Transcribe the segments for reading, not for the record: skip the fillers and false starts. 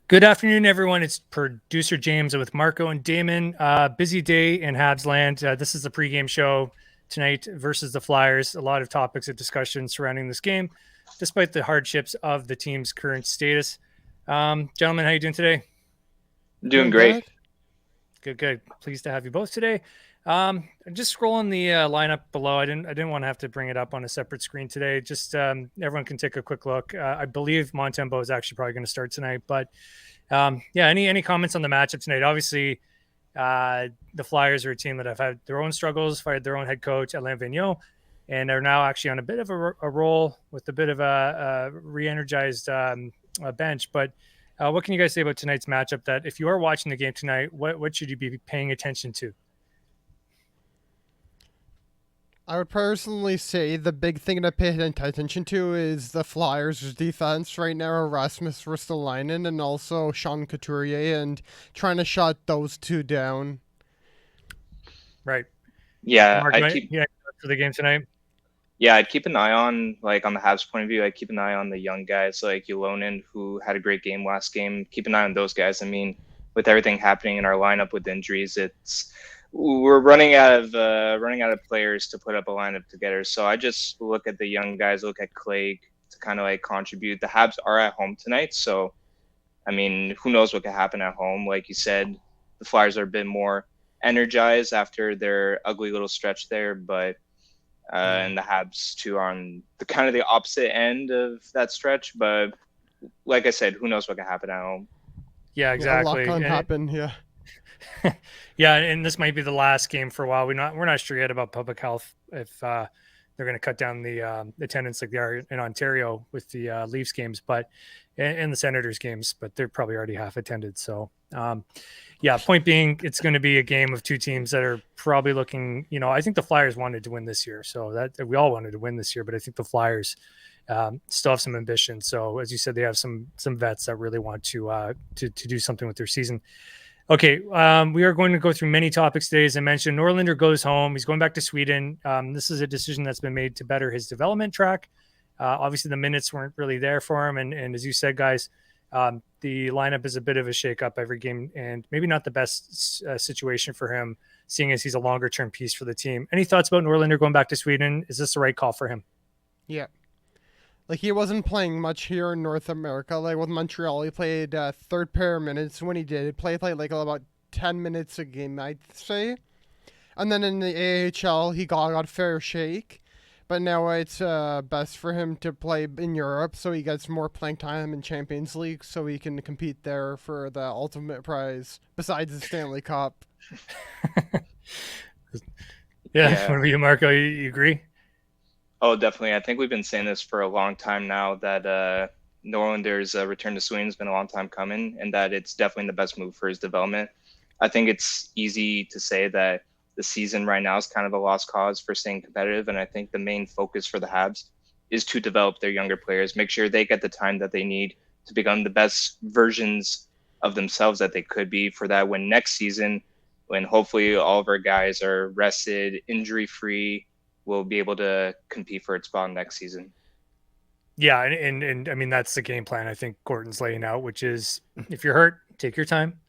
Good afternoon, everyone. It's producer James with Marco and Damon. Busy day in Habs land. This is the pregame show tonight versus the Flyers. A lot of topics of discussion surrounding this game, despite the hardships of the team's current status. Gentlemen, how you doing today? Doing Doing great. good. Good, good. Pleased to have you both today. Just scrolling the lineup below. I didn't want to have to bring it up on a separate screen today. Just everyone can take a quick look. I believe Montembeault is actually probably going to start tonight, but yeah. Any comments on the matchup tonight? Obviously, the Flyers are a team that have had their own struggles, fired their own head coach, Alain Vigneault, and are now actually on a bit of a roll with a bit of a re-energized bench. But what can you guys say about tonight's matchup? That if you are watching the game tonight, what should you be paying attention to? I would personally say the big thing to pay attention to is the Flyers' defense right now. Rasmus Ristolainen and also Sean Couturier, and trying to shut those two down. Right, Yeah, Mark. I'd keep Yeah, for the game tonight. yeah, I'd keep an eye on on the Habs point of view. I'd keep an eye on the young guys like Ylonen, who had a great game last game. Keep an eye on those guys. I mean, with everything happening in our lineup with injuries, it's we're running out of players to put up a lineup together. So I just look at the young guys, look at Clay to kind of like contribute. The Habs are at home tonight, so I mean, who knows what could happen at home? Like you said, the Flyers are a bit more energized after their ugly little stretch there, but Yeah. and the Habs too are on the kind of the opposite end of that stretch. But like I said, who knows what could happen at home? Yeah, Yeah, a lot exactly. can And happen. Yeah. yeah, and this might be the last game for a while. We're not sure yet about public health if they're going to cut down the attendance like they are in Ontario with the Leafs games, but and the Senators games, but they're probably already half attended. So yeah, point being, it's going to be a game of two teams that are probably looking. I think the Flyers wanted to win this year, so that we all wanted to win this year, but I think the Flyers still have some ambition. So as you said, they have some vets that really want to do something with their season. Okay, we are going to go through many topics today. As I mentioned, Norlinder goes home. He's going back to Sweden. This is a decision that's been made to better his development track. Obviously, the minutes weren't really there for him. And as you said, guys, the lineup is a bit of a shakeup every game and maybe not the best situation for him, seeing as he's a longer term piece for the team. Any thoughts about Norlinder going back to Sweden? Is this the right call for him? Yeah. Like, he wasn't playing much here in North America. Like with Montreal, he played third pair minutes when he did. He played like about 10 minutes a game, I'd say. And then in the AHL, he got fair shake. But now it's best for him to play in Europe, so he gets more playing time in Champions League, so he can compete there for the ultimate prize besides the Stanley Cup. Yeah, Yeah. what about you, Marco? You agree? Oh, definitely. I think we've been saying this for a long time now that Norlinder's return to Sweden has been a long time coming, and that it's definitely the best move for his development. I think it's easy to say that the season right now is kind of a lost cause for staying competitive, and I think the main focus for the Habs is to develop their younger players, make sure they get the time that they need to become the best versions of themselves that they could be for that when next season, when hopefully all of our guys are rested, injury free, will be able to compete for its spot next season. Yeah, and I mean that's the game plan I think Gordon's laying out, which is if you're hurt, take your time.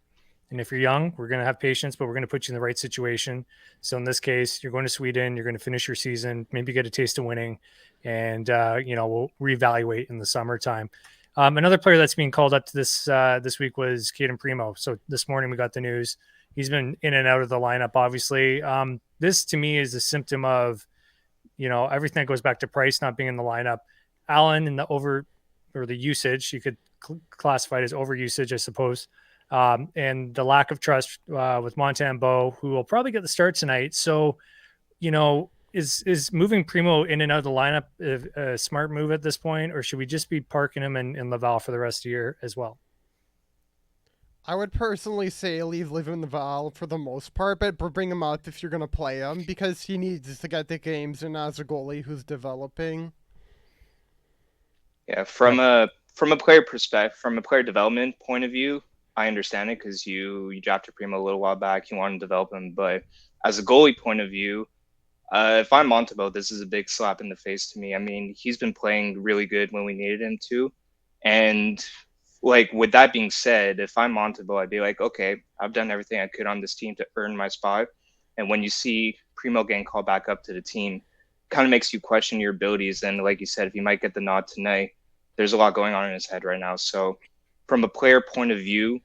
And if you're young, we're going to have patience, but we're going to put you in the right situation. So in this case, you're going to Sweden, you're going to finish your season, maybe get a taste of winning, and we'll reevaluate in the summertime. Another player that's being called up to this week was Cayden Primeau. So this morning we got the news he's been in and out of the lineup. Obviously, this to me is a symptom of everything that goes back to Price not being in the lineup. Allen in the over or the usage, you could classify it as overusage, I suppose. And the lack of trust with Montembeault, who will probably get the start tonight. So, is moving Primo in and out of the lineup a smart move at this point, or should we just be parking him in Laval for the rest of the year as well? I would personally say leave him in the Val for the most part, but bring him up if you're going to play him because he needs to get the games and as a goalie who's developing. Yeah, Right. from a player perspective, from a player development point of view, I understand it because you drafted Primo a little while back. You want to develop him, but as a goalie point of view, if I'm Montebo, this is a big slap in the face to me. I mean, he's been playing really good when we needed him to, and like, with that being said, if I'm Montebo, I'd be like, okay, I've done everything I could on this team to earn my spot. And when you see Primeau getting called back up to the team, kind of makes you question your abilities. And like you said, if he might get the nod tonight, there's a lot going on in his head right now. So from a player point of view,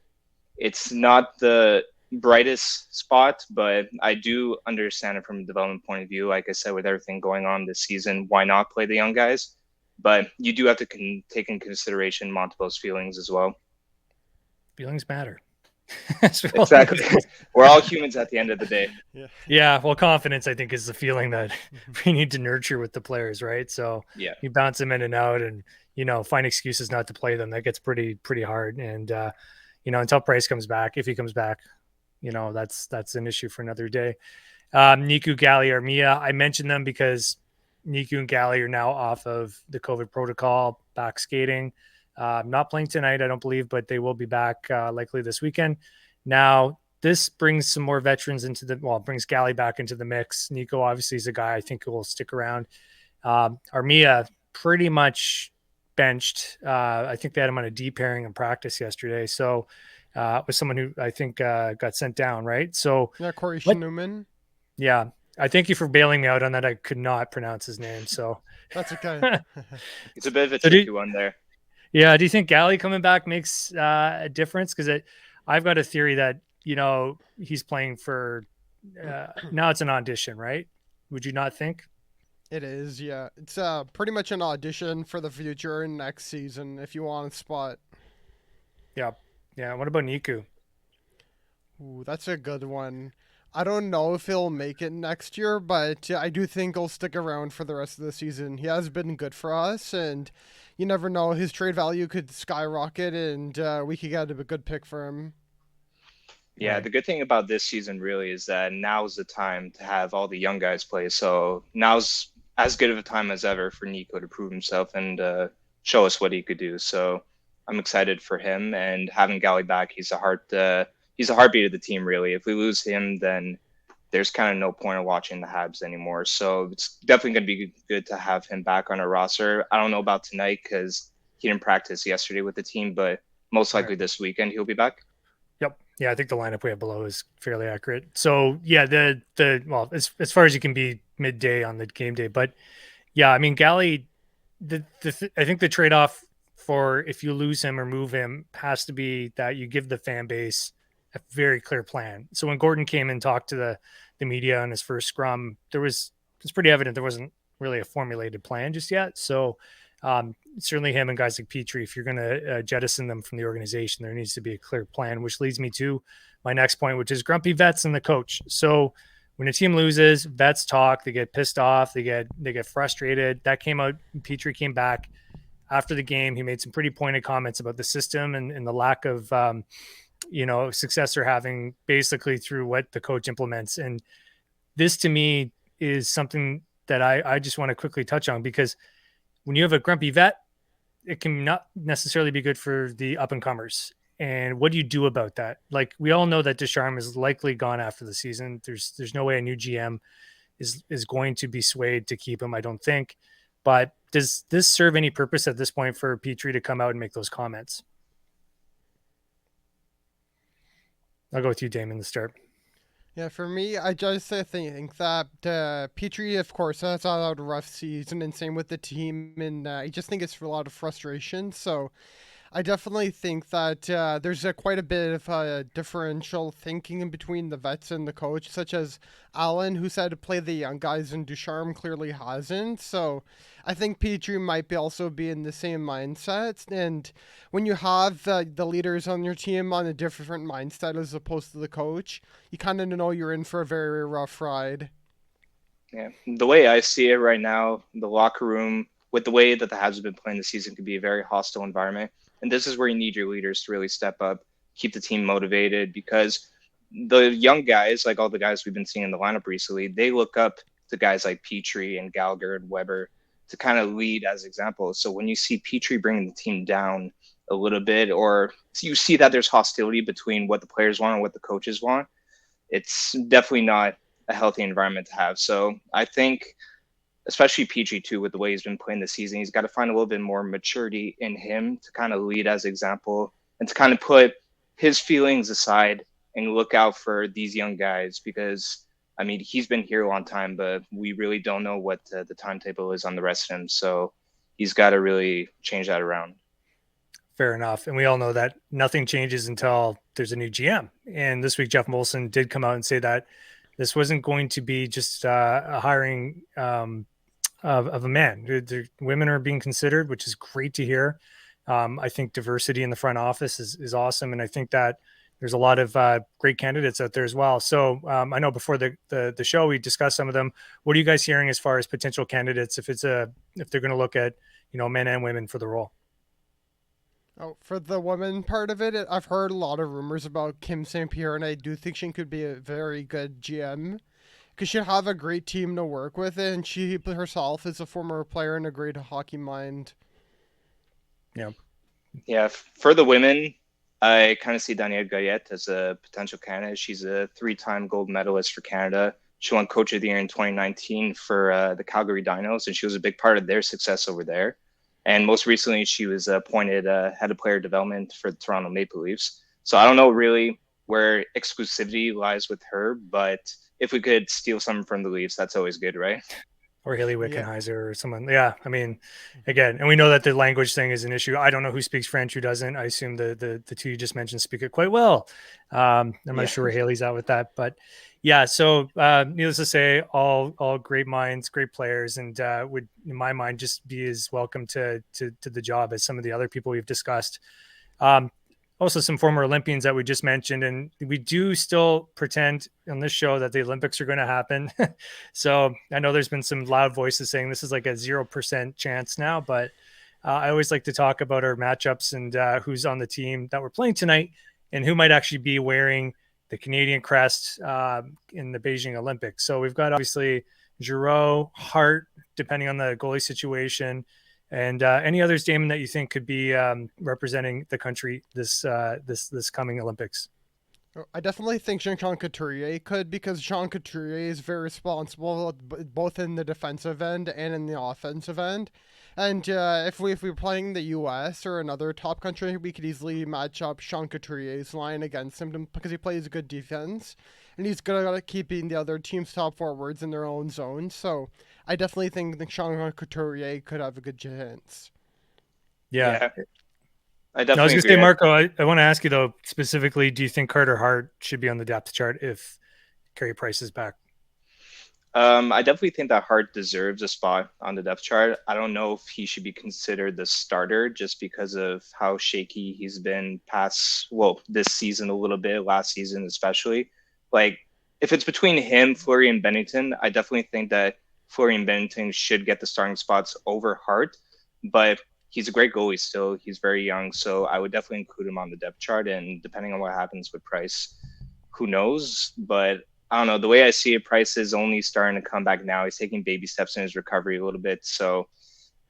it's not the brightest spot, but I do understand it from a development point of view. Like I said, with everything going on this season, why not play the young guys? But you do have to take in consideration Montebo's feelings as well. Feelings matter. Exactly. We're all humans at the end of the day. Yeah. Well, confidence, I think, is the feeling that we need to nurture with the players, right? So yeah, you bounce them in and out and, find excuses not to play them. That gets pretty hard. And, until Price comes back, if he comes back, that's an issue for another day. Niku, Gally, Armia, I mentioned them because Niku and Gally are now off of the COVID protocol, back skating. Not playing tonight, I don't believe, but they will be back likely this weekend. Now, this brings some more veterans brings Gally back into the mix. Niku obviously is a guy I think who will stick around. Armia pretty much benched. I think they had him on a D pairing in practice yesterday. So was someone who I think got sent down, right? So Corey Schneemann. Yeah. I thank you for bailing me out on that. I could not pronounce his name. So that's okay. It's a bit of a tricky one there. Yeah. Do you think Gally coming back makes a difference? Because I've got a theory that, he's playing for now it's an audition, right? Would you not think? It is, yeah. It's pretty much an audition for the future and next season if you want a spot. Yeah. Yeah. What about Niku? Ooh, that's a good one. I don't know if he'll make it next year, but I do think he'll stick around for the rest of the season. He has been good for us, and you never know. His trade value could skyrocket, and we could get a good pick for him. Yeah, the good thing about this season really is that now's the time to have all the young guys play. So now's as good of a time as ever for Niku to prove himself and show us what he could do. So I'm excited for him, and having Gally back, he's a heartbeat of the team, really. If we lose him, then there's kind of no point of watching the Habs anymore. So it's definitely going to be good to have him back on our roster. I don't know about tonight because he didn't practice yesterday with the team, but most likely this weekend he'll be back. Yep. Yeah, I think the lineup we have below is fairly accurate. So yeah, as far as you can be midday on the game day, but yeah, I mean Gally, I think the trade-off for if you lose him or move him has to be that you give the fan base a very clear plan. So when Gordon came and talked to the media on his first scrum, it's pretty evident there wasn't really a formulated plan just yet. So certainly him and guys like Petry, if you're going to jettison them from the organization, there needs to be a clear plan, which leads me to my next point, which is grumpy vets and the coach. So when a team loses, vets talk, they get pissed off, they get frustrated. That came out. Petry came back after the game. He made some pretty pointed comments about the system and the lack of, success they're having basically through what the coach implements. And this to me is something that I just want to quickly touch on, because when you have a grumpy vet, it can not necessarily be good for the up and comers. And what do you do about that? Like, we all know that Ducharme is likely gone after the season. There's no way a new GM is going to be swayed to keep him, I don't think. But does this serve any purpose at this point for Petry to come out and make those comments? I'll go with you, Damon, to start. Yeah, for me, I just think that Petry, of course, has had a rough season, and same with the team, and I just think it's a lot of frustration. So I definitely think that there's quite a bit of differential thinking in between the vets and the coach, such as Allen, who said to play the young guys, and Ducharme clearly hasn't. So I think Petry might also be in the same mindset. And when you have the leaders on your team on a different mindset as opposed to the coach, you kind of know you're in for a very rough ride. Yeah, the way I see it right now, the locker room, with the way that the Habs have been playing this season, could be a very hostile environment. And this is where you need your leaders to really step up, keep the team motivated, because the young guys, like all the guys we've been seeing in the lineup recently, they look up to guys like Petry and Gallagher and Weber to kind of lead as examples. So when you see Petry bringing the team down a little bit, or you see that there's hostility between what the players want and what the coaches want, it's definitely not a healthy environment to have. So I think especially Petry too, with the way he's been playing this season. He's got to find a little bit more maturity in him to kind of lead as example and to kind of put his feelings aside and look out for these young guys because, I mean, he's been here a long time, but we really don't know what the timetable is on the rest of him. So he's got to really change that around. Fair enough. And we all know that nothing changes until there's a new GM. And this week, Geoff Molson did come out and say that this wasn't going to be just a hiring of a man. Women are being considered, which is great to hear. I think diversity in the front office is awesome. And I think that there's a lot of great candidates out there as well. So I know before the show, we discussed some of them. What are you guys hearing as far as potential candidates if they're going to look at, men and women for the role? Oh, for the woman part of it, I've heard a lot of rumors about Kim St-Pierre, and I do think she could be a very good GM because she'll have a great team to work with, and she herself is a former player and a great hockey mind. Yeah. For the women, I kind of see Danielle Goyette as a potential candidate. She's a 3-time gold medalist for Canada. She won Coach of the Year in 2019 for the Calgary Dinos, and she was a big part of their success over there. And most recently, she was appointed head of player development for the Toronto Maple Leafs. So I don't know really where exclusivity lies with her, but if we could steal something from the Leafs, that's always good, right? Or Haley Wickenheiser or someone. Yeah. I mean, again, and we know that the language thing is an issue. I don't know who speaks French, who doesn't. I assume the two you just mentioned speak it quite well. I'm not sure where Haley's at with that, but yeah. So needless to say, all great minds, great players, and would, in my mind, just be as welcome to the job as some of the other people we've discussed. Also some former Olympians that we just mentioned, and we do still pretend on this show that the Olympics are going to happen. So I know there's been some loud voices saying this is like a 0% chance now, but I always like to talk about our matchups and who's on the team that we're playing tonight and who might actually be wearing the Canadian crest in the Beijing Olympics. So we've got obviously Giroux, Hart, depending on the goalie situation, and any others, Damon, that you think could be representing the country this coming Olympics? I definitely think Jean Couturier could, because Jean Couturier is very responsible both in the defensive end and in the offensive end. And if we're playing the U.S. or another top country, we could easily match up Jean Couturier's line against him because he plays good defense. And he's good at keeping the other team's top forwards in their own zone. So I definitely think that Jean Couturier could have a good chance. Yeah. I definitely was going to say, Marco, I want to ask you, though, specifically, do you think Carter Hart should be on the depth chart if Carey Price is back? I definitely think that Hart deserves a spot on the depth chart. I don't know if he should be considered the starter just because of how shaky he's been this season a little bit, last season especially. Like, if it's between him, Fleury, and Bennington, I definitely think that Fleury and Bennington should get the starting spots over Hart. But he's a great goalie still. He's very young, so I would definitely include him on the depth chart. And depending on what happens with Price, who knows? But I don't know. The way I see it, Price is only starting to come back now. He's taking baby steps in his recovery a little bit. So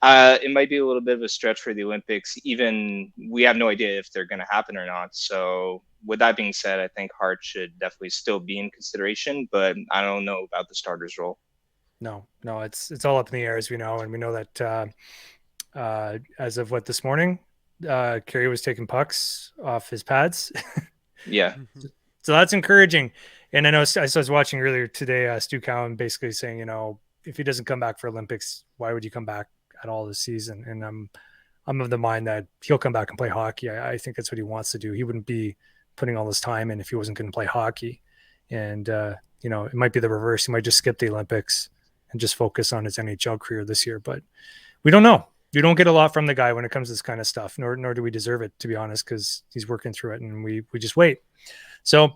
it might be a little bit of a stretch for the Olympics. Even we have no idea if they're going to happen or not. So with that being said, I think Hart should definitely still be in consideration, but I don't know about the starter's role. No, it's all up in the air, as we know. And we know that as of this morning, Carey was taking pucks off his pads. Yeah. So that's encouraging. And I know I was watching earlier today, Stu Cowan basically saying, if he doesn't come back for Olympics, why would you come back at all this season? And I'm of the mind that he'll come back and play hockey. I think that's what he wants to do. He wouldn't be putting all this time in if he wasn't going to play hockey. And, it might be the reverse. He might just skip the Olympics and just focus on his NHL career this year. But we don't know. We don't get a lot from the guy when it comes to this kind of stuff, nor do we deserve it, to be honest, because he's working through it and we just wait. So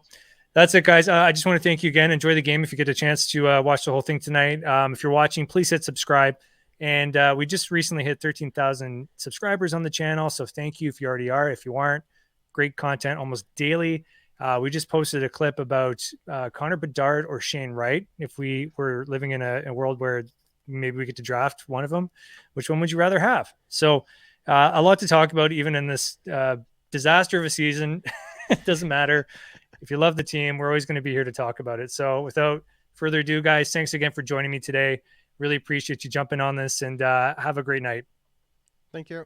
that's it, guys. I just want to thank you again. Enjoy the game if you get a chance to watch the whole thing tonight. If you're watching, please hit subscribe. And we just recently hit 13,000 subscribers on the channel. So thank you if you already are. If you aren't, great content almost daily. We just posted a clip about Connor Bedard or Shane Wright. If we were living in a world where maybe we get to draft one of them, which one would you rather have? So a lot to talk about, even in this disaster of a season. It doesn't matter. If you love the team, we're always going to be here to talk about it. So without further ado, guys, thanks again for joining me today. Really appreciate you jumping on this, and have a great night. Thank you.